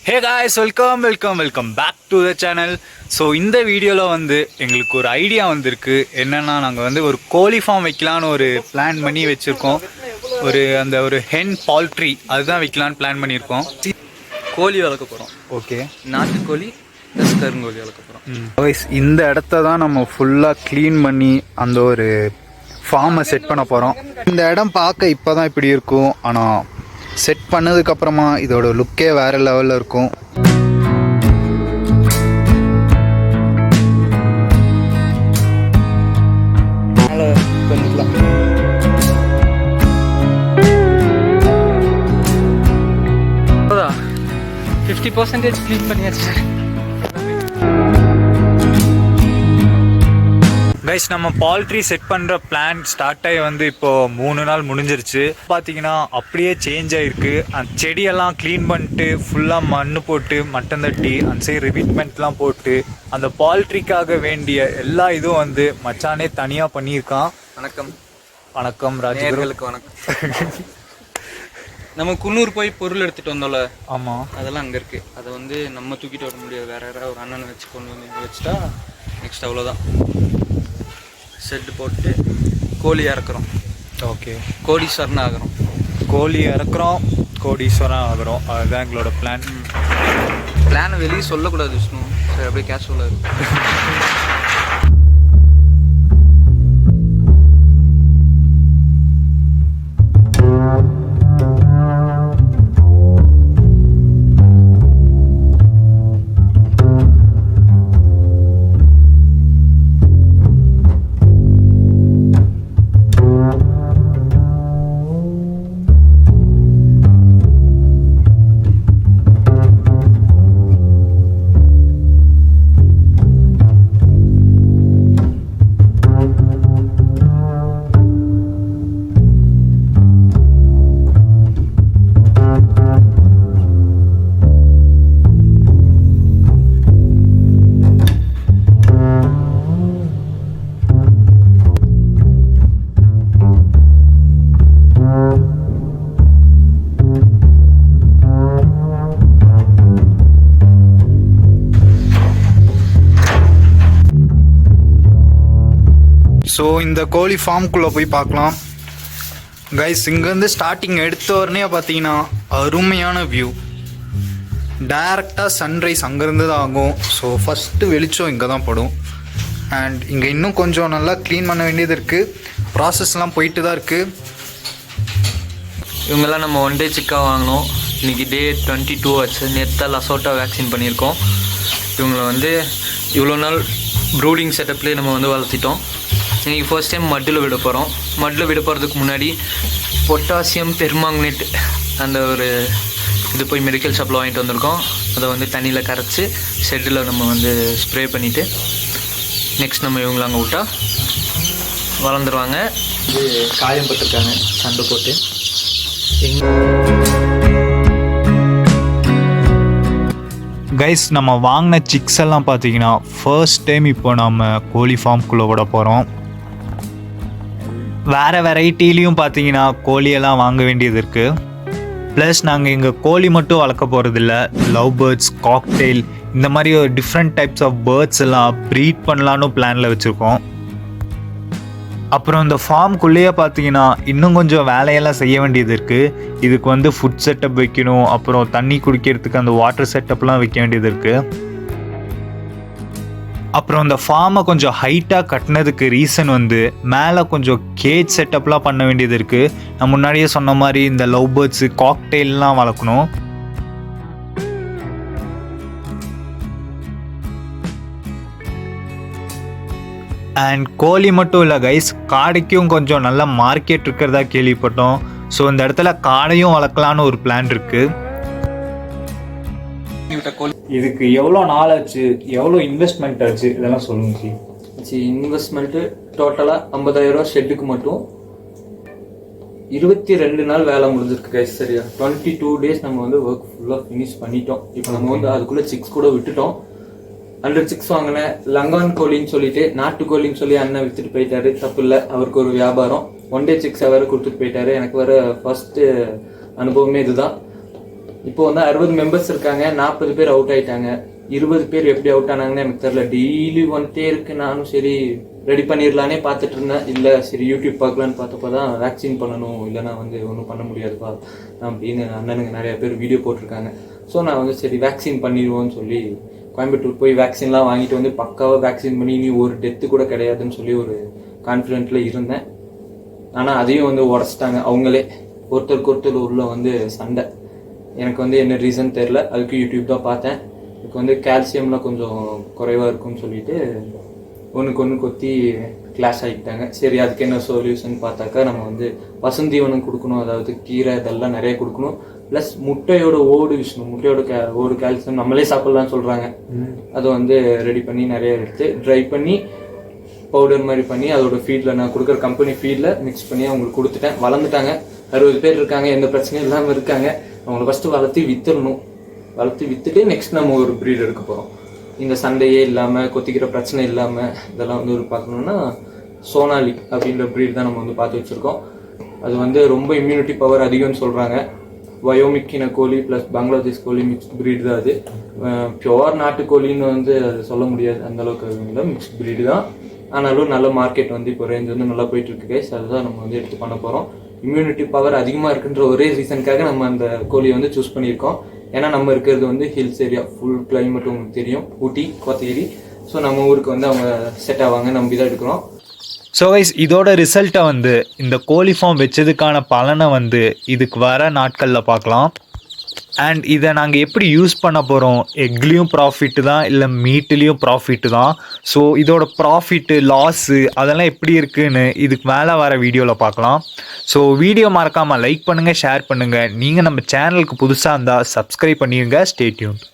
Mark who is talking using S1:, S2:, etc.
S1: Hey guys, welcome back to the channel. So இந்த வீடியோவில் வந்து எங்களுக்கு ஒரு ஐடியா வந்திருக்கு. என்னென்னா, நாங்கள் ஒரு கோழி ஃபார்ம் வைக்கலான்னு ஒரு பிளான் பண்ணி வச்சுருக்கோம். ஒரு ஹென் பால்ட்ரி அதுதான் வைக்கலான்னு பிளான் பண்ணியிருக்கோம்.
S2: கோழி வளர்க்க போகிறோம்.
S1: ஓகே,
S2: நாட்டுக்கோழி ப்ளஸ் கருங்கோழி வளர்க்க போகிறோம்.
S1: இந்த இடத்த தான் நம்ம ஃபுல்லாக க்ளீன் பண்ணி அந்த ஒரு ஃபார்மை செட் பண்ண போகிறோம். இந்த இடம் பார்க்க இப்போ தான் இப்படி இருக்கும், ஆனால் செட் பண்ணதுக்கப்புறமா இதோட லுக்கே வேறு லெவலில் இருக்கும்.
S2: அதான் 50% க்ளீன் பண்ணியாச்சு.
S1: கைஸ், நம்ம பால்ட்ரி செட் பண்ணுற பிளான் ஸ்டார்ட் ஆகி இப்போது 3 நாள் முடிஞ்சிருச்சு. பார்த்தீங்கன்னா அப்படியே சேஞ்ச் ஆகிருக்கு. அந்த செடியெல்லாம் க்ளீன் பண்ணிட்டு ஃபுல்லாக மண் போட்டு மட்டன் தட்டி அந்த சைடு ரிபீட்மெண்ட்லாம் போட்டு அந்த பால்ட்ரிக்காக வேண்டிய எல்லா இதுவும் மச்சானே தனியாக பண்ணியிருக்கான். வணக்கம் ராஜர்களுக்கு
S2: வணக்கம். நம்ம குன்னூர் போய் பொருள் எடுத்துகிட்டு வந்தோம்ல.
S1: ஆமாம்,
S2: அதெல்லாம் அங்கே இருக்குது. அதை நம்ம தூக்கிட்டு வர முடியாது. வேறு யாராவது ஒரு அண்ணனை வச்சு கொண்டு வந்து வச்சுட்டா நெக்ஸ்ட் அவ்வளோதான். செட்டு போட்டு கோழி இறக்குறோம்.
S1: ஓகே,
S2: கோடீஸ்வரன் ஆகிறோம்.
S1: கோழி இறக்குறோம், கோடீஸ்வரன் ஆகிறோம். அதுதான் எங்களோட பிளான்.
S2: வெளியே சொல்லக்கூடாது விஷ்ணு. சரி, அப்படியே கேஷுவலாக இருக்கும்.
S1: ஸோ இந்த கோழி ஃபார்முக்குள்ளே போய் பார்க்கலாம். கைஸ், இங்கேருந்து ஸ்டார்டிங் எடுத்த உடனே பார்த்தீங்கன்னா அருமையான வியூ. டைரெக்டாக சன்ரைஸ் அங்கேருந்து தான் ஆகும். ஸோ ஃபஸ்ட்டு வெளிச்சம் இங்கே தான் படும். அண்ட் இங்கே இன்னும் கொஞ்சம் நல்லா க்ளீன் பண்ண வேண்டியது இருக்குது. ப்ராசஸ்லாம் போயிட்டு தான் இருக்குது.
S2: இவங்கெல்லாம் நம்ம 1 டே சிக்காக வாங்கினோம். இன்றைக்கி டே 22 ஆச்சு. நேற்று லசோட்டா வேக்சின் பண்ணியிருக்கோம். இவங்களை இவ்வளோ நாள் ப்ரூடிங் செட்டப்லேயே நம்ம வளர்த்திட்டோம். இன்றைக்கி ஃபர்ஸ்ட் டைம் மட்டில் விட போகிறோம். மட்டில் விட போகிறதுக்கு முன்னாடி பொட்டாசியம் பெர்மாங்கனேட் அந்த ஒரு இது போய் மெடிக்கல் ஷாப்பில் வாங்கிட்டு வந்திருக்கோம். அதை தண்ணியில் கரைச்சி ஷெட்டில் நம்ம ஸ்ப்ரே பண்ணிவிட்டு நெக்ஸ்ட் நம்ம இவங்களை அங்கே விட்டால் வளர்ந்துருவாங்க. இது காயம் பட்டிருக்காங்க சண்டை போட்டு.
S1: கைஸ், நம்ம வாங்கின சிக்ஸ் எல்லாம் பார்த்தீங்கன்னா ஃபர்ஸ்ட் டைம் இப்போ நம்ம கோழி ஃபார்ம்குள்ளே விட போகிறோம். வேறு வெரைட்டிலையும் பார்த்தீங்கன்னா கோழியெல்லாம் வாங்க வேண்டியது இருக்குது. ப்ளஸ் நாங்கள் இங்கே கோழி மட்டும் வளர்க்க போகிறதில்ல, லவ் பேர்ட்ஸ், காக்டெயில், இந்த மாதிரி ஒரு டிஃப்ரெண்ட் டைப்ஸ் ஆஃப் பேர்ட்ஸ் எல்லாம் ப்ரீட் பண்ணலான்னு பிளானில் வச்சுருக்கோம். அப்புறம் இந்த ஃபார்ம்குள்ளேயே பார்த்தீங்கன்னா இன்னும் கொஞ்சம் வேலையெல்லாம் செய்ய வேண்டியது இருக்குது. இதுக்கு ஃபுட் செட்டப் வைக்கணும், அப்புறம் தண்ணி குடிக்கிறதுக்கு அந்த வாட்டர் செட்டப்லாம் வைக்க வேண்டியது இருக்குது. அப்புறம் இந்த ஃபார்மை கொஞ்சம் ஹைட்டாக கட்டினதுக்கு ரீசன் மேலே கொஞ்சம் கேஜ் செட்டப்லாம் பண்ண வேண்டியது இருக்குது. நான் முன்னாடியே சொன்ன மாதிரி இந்த லவ் பேர்ட்ஸு, காக்டெயில்லாம் வளர்க்கணும். அண்ட் கோழி மட்டும் இல்லை கைஸ், காடைக்கும் கொஞ்சம் நல்ல மார்க்கெட் இருக்கிறதா கேள்விப்பட்டோம். ஸோ இந்த இடத்துல காடையும் வளர்க்கலான்னு ஒரு பிளான் இருக்குது. இதுக்கு எவ்வளோ நாள் ஆச்சு, எவ்வளோ இன்வெஸ்ட்மெண்ட் ஆச்சு, இதெல்லாம் சொல்லுங்க.
S2: இன்வெஸ்ட்மெண்ட்டு டோட்டலாக 50,000 ஷெட்டுக்கு மட்டும் 22 நாள் வேலை முடிஞ்சிருக்கு கைஸ். சரியா, 22 டேஸ் நம்ம ஒர்க் ஃபுல்லாக ஃபினிஷ் பண்ணிட்டோம். இப்போ நம்ம அதுக்குள்ளே சிக்ஸ் கூட விட்டுட்டோம். 100 சிக்ஸ் வாங்கினேன். லங்கான் கோழின்னு சொல்லிட்டு நாட்டுக்கோழின்னு சொல்லி அண்ணன் விற்றுட்டு போயிட்டாரு. தப்பு இல்லை, அவருக்கு ஒரு வியாபாரம். 1 டே சிக்ஸை வேறு கொடுத்துட்டு போயிட்டாரு. எனக்கு வேறு ஃபர்ஸ்ட்டு அனுபவமே இதுதான். இப்போ வந்து 60 மெம்பர்ஸ் இருக்காங்க, 40 பேர் அவுட் ஆயிட்டாங்க. 20 பேர் எப்படி அவுட் ஆனாங்கன்னு எனக்கு தெரியல. டெய்லி வந்துட்டே இருக்கு. நானும் சரி ரெடி பண்ணிடலானே பார்த்துட்டு இருந்தேன். இல்லை சரி யூடியூப் பார்க்கலான்னு பார்த்தப்போ தான் வேக்சின் பண்ணணும், இல்லைனா வந்து ஒன்றும் பண்ண முடியாதுப்பா அப்படின்னு அண்ணனுங்க நிறைய பேர் வீடியோ போட்டிருக்காங்க. ஸோ நான் வந்து சரி வேக்சின் பண்ணிடுவோன்னு சொல்லி கோயம்புத்தூர் போய் வேக்சின்லாம் வாங்கிட்டு வந்து பக்காவாக வேக்சின் பண்ணி இனி ஒரு டெத்து கூட கிடையாதுன்னு சொல்லி ஒரு கான்ஃபிடென்ட்டில் இருந்தேன். ஆனால் அதையும் வந்து உடச்சிட்டாங்க அவங்களே. ஒருத்தருக்கு ஒருத்தர் உள்ள வந்து சண்டை. எனக்கு வந்து என்ன ரீசன் தெரில. அதுக்கு யூடியூப் தான் பார்த்தேன். இதுக்கு வந்து கால்சியம்லாம் கொஞ்சம் குறைவாக இருக்குன்னு சொல்லிட்டு ஒன்றுக்கு ஒன்று கொத்தி கிளாஷ் ஆகிட்டாங்க. சரி அதுக்கு என்ன சொல்யூஷன் பார்த்தாக்கா நம்ம வந்து பசுந்தீவனம் கொடுக்கணும், அதாவது கீரை இதெல்லாம் நிறைய கொடுக்கணும். ப்ளஸ் முட்டையோட ஓடு விஷயம், முட்டையோட ஓடு கால்சியம் நம்மளே சாப்பிட்லான்னு சொல்கிறாங்க. அதை வந்து ரெடி பண்ணி நிறைய எடுத்து ட்ரை பண்ணி பவுடர் மாதிரி பண்ணி அதோட ஃபீல்டில் நான் கொடுக்குற கம்பெனி ஃபீல்டில் மிக்ஸ் பண்ணி அவங்களுக்கு கொடுத்துட்டேன். வளர்ந்துட்டாங்க. 60 பேர் இருக்காங்க, எந்த பிரச்சனையும் இல்லாமல் இருக்காங்க. அவங்கள ஃபஸ்ட்டு வளர்த்து விற்றுடணும். வளர்த்து விற்றுட்டு நெக்ஸ்ட் நம்ம ஒரு ப்ரீட் எடுக்க போகிறோம். இந்த சண்டையே இல்லாமல் கொத்திக்கிற பிரச்சனை இல்லாமல் இதெல்லாம் வந்து ஒரு பார்க்கணுன்னா சோனாலி அப்படின்ற ப்ரீட் தான் நம்ம வந்து பார்த்து வச்சுருக்கோம். அது வந்து ரொம்ப இம்யூனிட்டி பவர் அதிகம்னு சொல்கிறாங்க. வயோமிக்கின கோழி ப்ளஸ் பங்களாதேஷ் கோழி மிக்ஸ்ட் ப்ரீடு தான் அது. பியோர் நாட்டுக்கோழின்னு வந்து அது சொல்ல முடியாது, அந்தளவுக்கு இல்லை, மிக்ஸ்ட் ப்ரீடு தான். ஆனாலும் நல்ல மார்க்கெட் வந்து இப்போ ரேஞ்ச் வந்து நல்லா போயிட்டுருக்கு கைஸ். அதுதான் நம்ம வந்து எடுத்து பண்ண போகிறோம். இம்யூனிட்டி பவர் அதிகமாக இருக்குன்ற ஒரே ரீசனுக்காக நம்ம அந்த கோழியை வந்து சூஸ் பண்ணியிருக்கோம். ஏன்னா நம்ம இருக்கிறது வந்து ஹில்ஸ் ஏரியா, ஃபுல் கிளைமேட் உங்களுக்கு தெரியும், ஊட்டி கோத்தகிரி. ஸோ நம்ம ஊருக்கு வந்து அவங்க செட் ஆவாங்க, நம்பி தான் எடுக்கிறோம்.
S1: ஸோ கைஸ் இதோட ரிசல்ட்டை வந்து இந்த கோழி ஃபார்ம் வச்சதுக்கான பலனை வந்து இதுக்கு வர நாட்களில் பார்க்கலாம். அண்ட் இதை நாங்கள் எப்படி யூஸ் பண்ண போகிறோம், எக்லேயும் ப்ராஃபிட்டு தான் இல்லை மீட்லேயும் ப்ராஃபிட்டு தான். ஸோ இதோட ப்ராஃபிட்டு லாஸு அதெல்லாம் எப்படி இருக்குன்னு இதுக்கு மேலே வர வீடியோவில் பார்க்கலாம். ஸோ வீடியோ மறக்காமல் லைக் பண்ணுங்கள், ஷேர் பண்ணுங்கள். நீங்கள் நம்ம சேனலுக்கு புதுசாக இருந்தால் சப்ஸ்கிரைப் பண்ணிடுங்க. Stay tuned.